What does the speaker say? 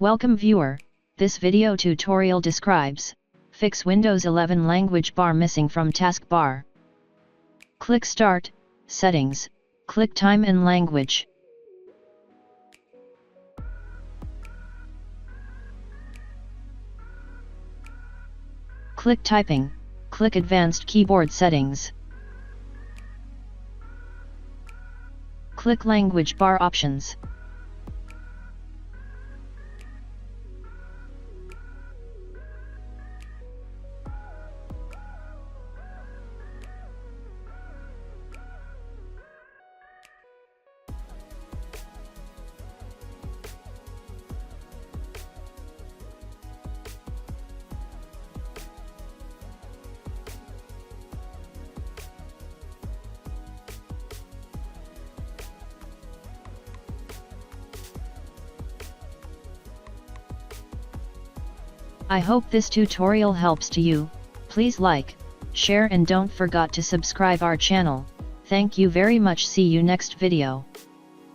Welcome viewer, this video tutorial describes, fix Windows 11 language bar missing from taskbar. Click Start, Settings, click Time and Language. Click Typing, click Advanced Keyboard Settings. Click Language Bar Options. I hope this tutorial helps to you. Please like, share and don't forget to subscribe our channel. Thank you very much. See you next video.